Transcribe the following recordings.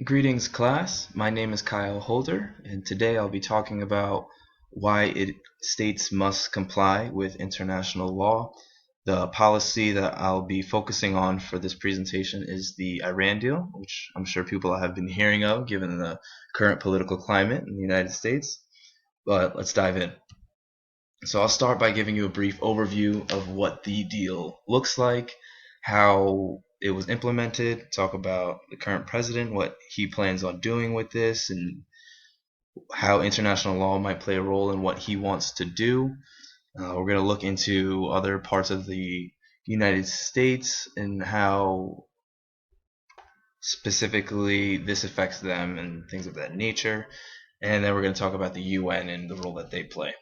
Greetings, class. My name is Kyle Holder, and today I'll be talking about why states must comply with international law. The policy that I'll be focusing on for this presentation is the Iran deal, which I'm sure people have been hearing of given the current political climate in the United States. But let's dive in. So I'll start by giving you a brief overview of what the deal looks like, how it was implemented, talk about the current president, what he plans on doing with this, and how international law might play a role in what he wants to do. We're going to look into other parts of the United States and how specifically this affects them and things of that nature. And then we're going to talk about the UN and the role that they play.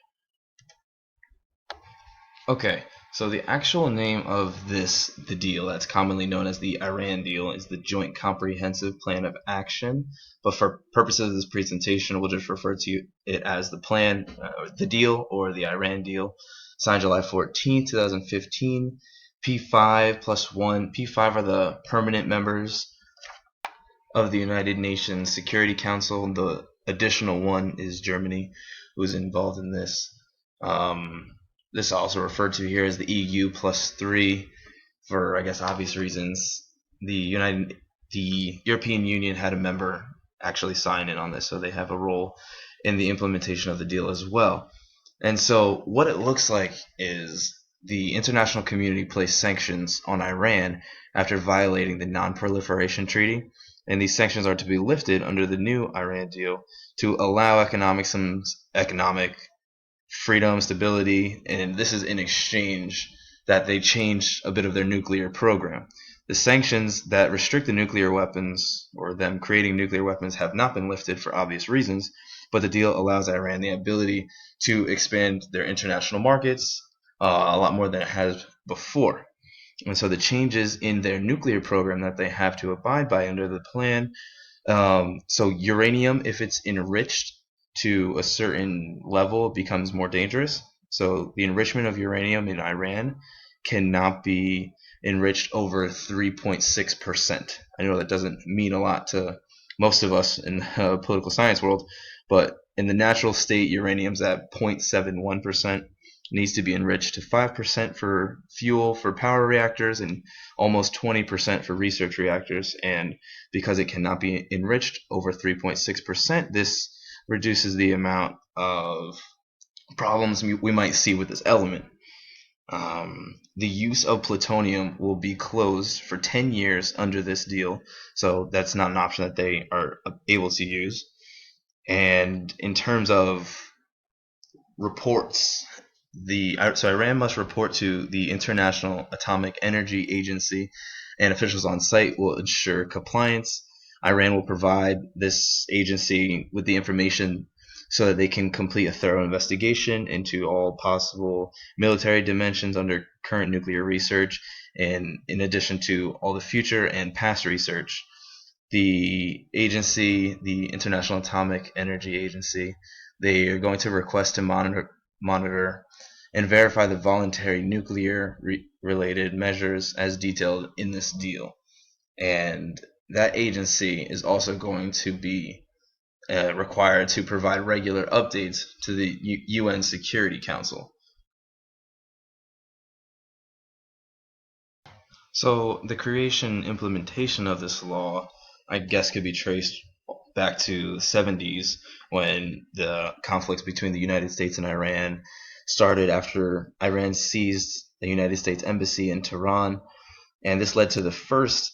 Okay, so the actual name of the deal that's commonly known as the Iran deal is the Joint Comprehensive Plan of Action. But for purposes of this presentation, we'll just refer to it as the plan, the deal, or the Iran deal. Signed July 14, 2015. P5 plus 1. P5 are the permanent members of the United Nations Security Council. The additional one is Germany, who's involved in this. This is also referred to here as the EU plus 3 for, I guess, obvious reasons. The European Union had a member actually sign in on this, so they have a role in the implementation of the deal as well. And so what it looks like is the international community placed sanctions on Iran after violating the Non-Proliferation Treaty, and these sanctions are to be lifted under the new Iran deal to allow economic freedom, stability, and this is in exchange that they change a bit of their nuclear program. The sanctions that restrict the nuclear weapons or them creating nuclear weapons have not been lifted for obvious reasons, but the deal allows Iran the ability to expand their international markets a lot more than it has before. And so the changes in their nuclear program that they have to abide by under the plan, so uranium, if it's enriched to a certain level, becomes more dangerous. So the enrichment of uranium in Iran cannot be enriched over 3.6%. I know that doesn't mean a lot to most of us in the political science world, but in the natural state, uranium's at 0.71%. Needs to be enriched to 5% for fuel for power reactors and almost 20% for research reactors. And because it cannot be enriched over 3.6%, this reduces the amount of problems we might see with this element. The use of plutonium will be closed for 10 years under this deal, so that's not an option that they are able to use. And in terms of reports, Iran must report to the International Atomic Energy Agency, and officials on site will ensure compliance. Iran will provide this agency with the information so that they can complete a thorough investigation into all possible military dimensions under current nuclear research, and in addition to all the future and past research. The agency, the International Atomic Energy Agency, they are going to request to monitor and verify the voluntary nuclear related measures as detailed in this deal. And that agency is also going to be required to provide regular updates to the UN Security Council. So the creation and implementation of this law, I guess, could be traced back to the 70s when the conflicts between the United States and Iran started after Iran seized the United States Embassy in Tehran, and this led to the first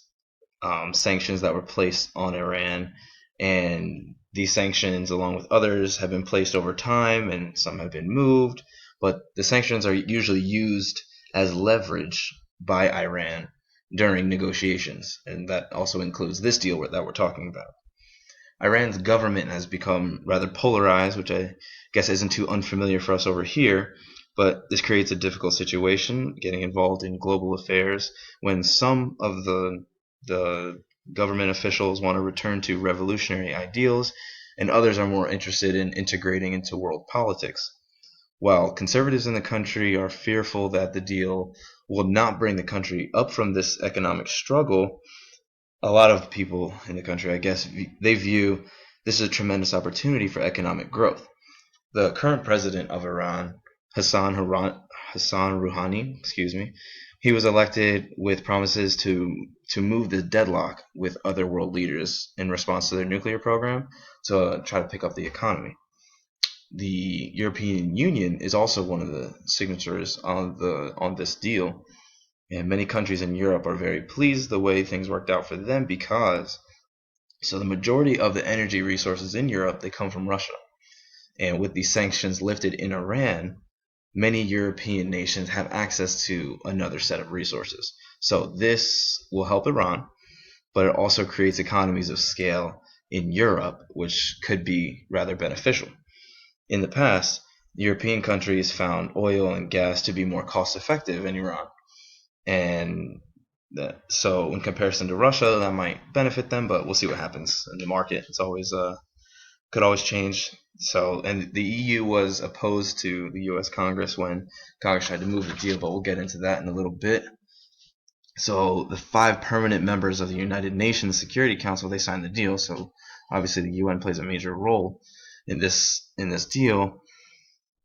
sanctions that were placed on Iran. And these sanctions, along with others, have been placed over time, and some have been moved, but the sanctions are usually used as leverage by Iran during negotiations, and that also includes this deal that we're talking about. Iran's government has become rather polarized, which I guess isn't too unfamiliar for us over here, but this creates a difficult situation getting involved in global affairs when some of the government officials want to return to revolutionary ideals and others are more interested in integrating into world politics. While conservatives in the country are fearful that the deal will not bring the country up from this economic struggle, a lot of people in the country, I guess, they view this as a tremendous opportunity for economic growth. The current president of Iran, Hassan Rouhani, he was elected with promises to move the deadlock with other world leaders in response to their nuclear program to try to pick up the economy. The European Union is also one of the signatories on this deal, and many countries in Europe are very pleased the way things worked out for them because the majority of the energy resources in Europe, they come from Russia. And with these sanctions lifted in Iran, many European nations have access to another set of resources. So this will help Iran, but it also creates economies of scale in Europe, which could be rather beneficial. In the past, European countries found oil and gas to be more cost effective in Iran. And so in comparison to Russia, that might benefit them, but we'll see what happens in the market. It's always could always change. So, and the EU was opposed to the U.S. Congress when Congress tried to move the deal, but we'll get into that in a little bit. So, the 5 permanent members of the United Nations Security Council, they signed the deal. So, obviously, the UN plays a major role in this deal.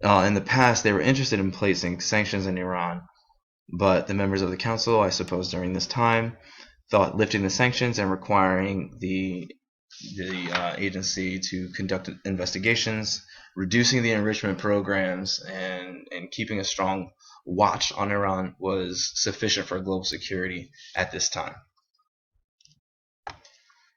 In the past, they were interested in placing sanctions in Iran, but the members of the council, I suppose, during this time, thought lifting the sanctions and requiring the agency to conduct investigations, reducing the enrichment programs, and keeping a strong watch on Iran was sufficient for global security at this time.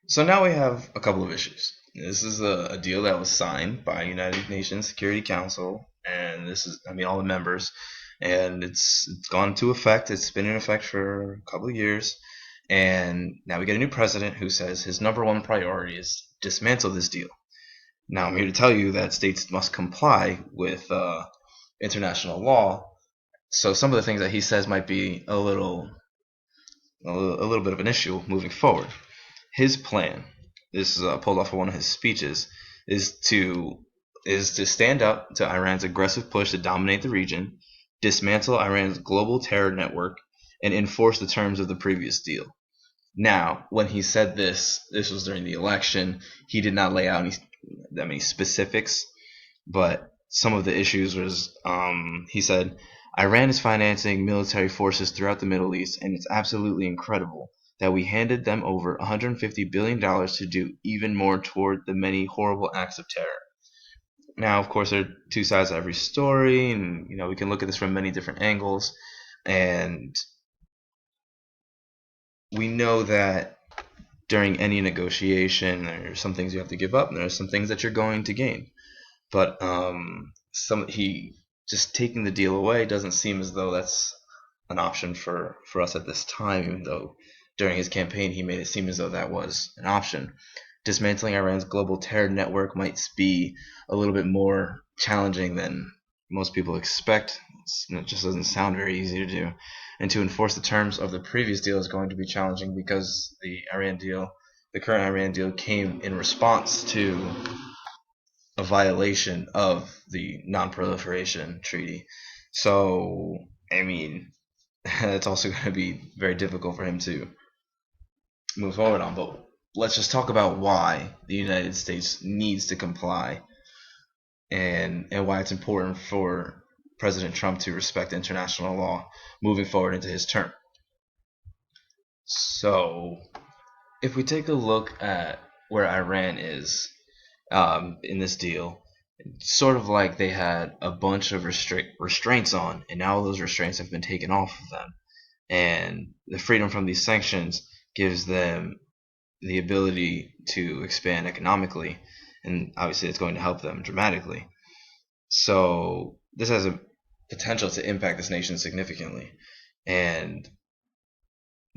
So now we have a couple of issues. This is a deal that was signed by United Nations Security Council, and this is, all the members, and it's gone into effect. It's been in effect for a couple of years. And now we get a new president who says his number one priority is dismantle this deal. Now I'm here to tell you that states must comply with international law. So some of the things that he says might be a little bit of an issue moving forward. His plan, this is pulled off of one of his speeches, is to stand up to Iran's aggressive push to dominate the region, dismantle Iran's global terror network, and enforce the terms of the previous deal. Now, when he said this was during the election. He did not lay out any specifics, but some of the issues was he said Iran is financing military forces throughout the Middle East, and it's absolutely incredible that we handed them over $150 billion to do even more toward the many horrible acts of terror. Now, of course, there are two sides to every story, and we can look at this from many different angles, and we know that during any negotiation, there are some things you have to give up, and there are some things that you're going to gain. But he just taking the deal away doesn't seem as though that's an option for us at this time, even though during his campaign he made it seem as though that was an option. Dismantling Iran's global terror network might be a little bit more challenging than most people expect. It just doesn't sound very easy to do. And to enforce the terms of the previous deal is going to be challenging because the current Iran deal came in response to a violation of the Non-Proliferation Treaty. So, it's also going to be very difficult for him to move forward on. But let's just talk about why the United States needs to comply and why it's important for President Trump to respect international law moving forward into his term. So, if we take a look at where Iran is in this deal, it's sort of like they had a bunch of restraints on, and now those restraints have been taken off of them. And the freedom from these sanctions gives them the ability to expand economically, and obviously it's going to help them dramatically. So this has a potential to impact this nation significantly. And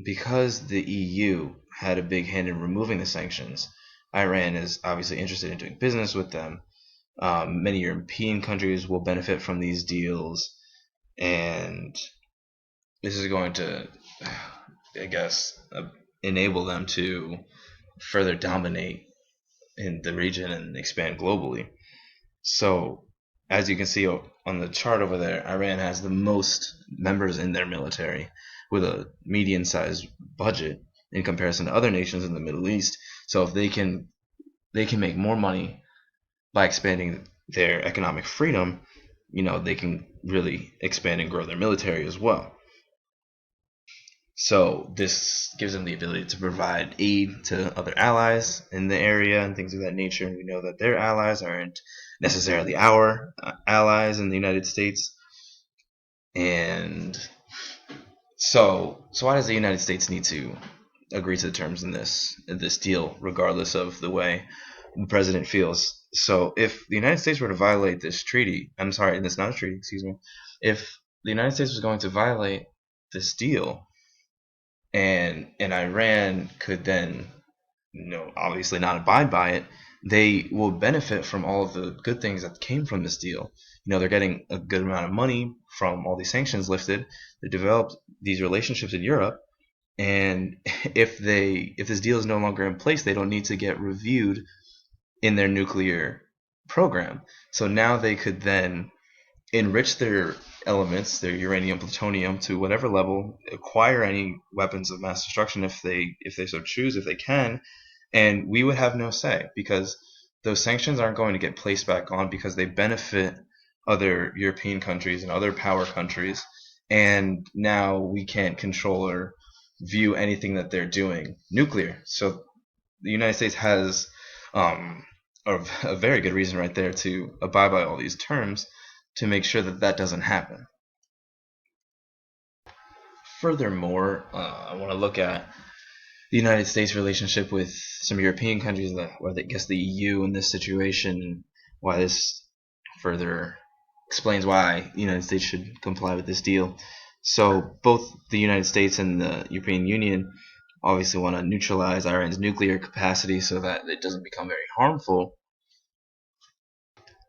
because the EU had a big hand in removing the sanctions, Iran is obviously interested in doing business with them. Many European countries will benefit from these deals, and this is going to, I guess, enable them to further dominate in the region and expand globally. So, as you can see on the chart over there, Iran has the most members in their military with a median-sized budget, in comparison to other nations in the Middle East. So if they can make more money by expanding their economic freedom, they can really expand and grow their military as well. So this gives them the ability to provide aid to other allies in the area and things of that nature. And we know that their allies aren't necessarily our allies in the United States. And so why does the United States need to agree to the terms in this deal, regardless of the way the president feels? So if the United States were to violate this treaty, I'm sorry, it's not a treaty, excuse me. If the United States was going to violate this deal, and Iran could then, obviously not abide by it, they will benefit from all of the good things that came from this deal. They're getting a good amount of money from all these sanctions lifted. They developed these relationships in Europe, and if this deal is no longer in place, they don't need to get reviewed in their nuclear program. So now they could then enrich their elements, their uranium, plutonium, to whatever level, acquire any weapons of mass destruction if they so choose, if they can, and we would have no say, because those sanctions aren't going to get placed back on, because they benefit other European countries and other power countries, and now we can't control or view anything that they're doing nuclear. So the United States has a very good reason right there to abide by all these terms, to make sure that that doesn't happen. Furthermore, I want to look at the United States' relationship with some European countries, or I guess the EU in this situation, and why this further explains why the United States should comply with this deal. So both the United States and the European Union obviously want to neutralize Iran's nuclear capacity so that it doesn't become very harmful.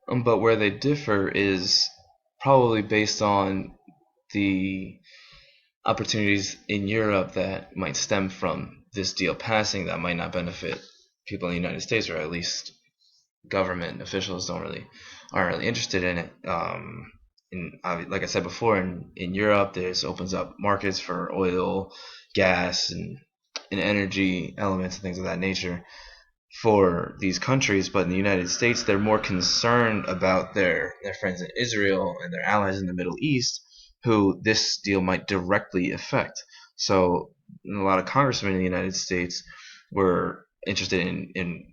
But where they differ is probably based on the opportunities in Europe that might stem from this deal passing that might not benefit people in the United States, or at least government officials aren't really interested in it. Like I said before, in Europe, this opens up markets for oil, gas, and energy elements and things of that nature for these countries. But in the United States, they're more concerned about their friends in Israel and their allies in the Middle East, who this deal might directly affect. So a lot of congressmen in the United States were interested in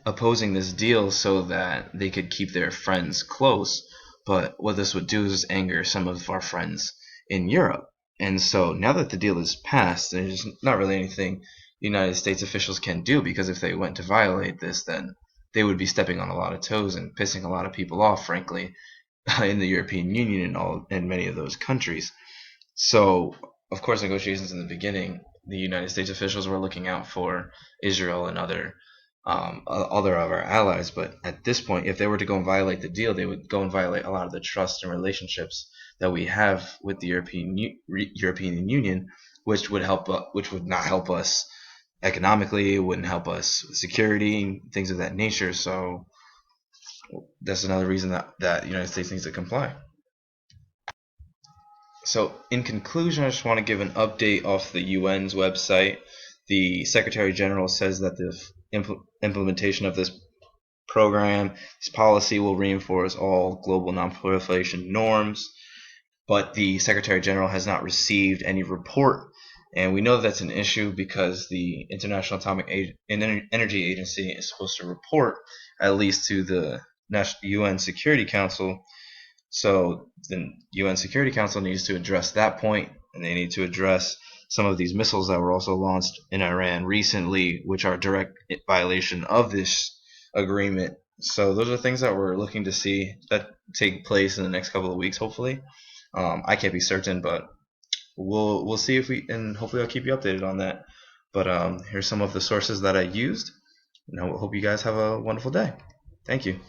opposing this deal so that they could keep their friends close. But what this would do is anger some of our friends in Europe. And so now that the deal is passed, there's not really anything United States officials can do, because if they went to violate this, then they would be stepping on a lot of toes and pissing a lot of people off, frankly, in the European Union and many of those countries. So, of course, negotiations in the beginning, the United States officials were looking out for Israel and other of our allies. But at this point, if they were to go and violate the deal, they would go and violate a lot of the trust and relationships that we have with the European Union, which would not help us economically. It wouldn't help us with security, things of that nature. So that's another reason that the United States needs to comply. So in conclusion, I just want to give an update off the UN's website. The Secretary General says that the implementation of this program, this policy, will reinforce all global non-proliferation norms, but the Secretary General has not received any report, and we know that's an issue because the International Atomic Energy Agency is supposed to report at least to the UN Security Council. So the UN Security Council needs to address that point, and they need to address some of these missiles that were also launched in Iran recently, which are a direct violation of this agreement. So those are things that we're looking to see that take place in the next couple of weeks, hopefully. I can't be certain, but we'll see and hopefully I'll keep you updated on that. But here's some of the sources that I used, and I hope you guys have a wonderful day. Thank you.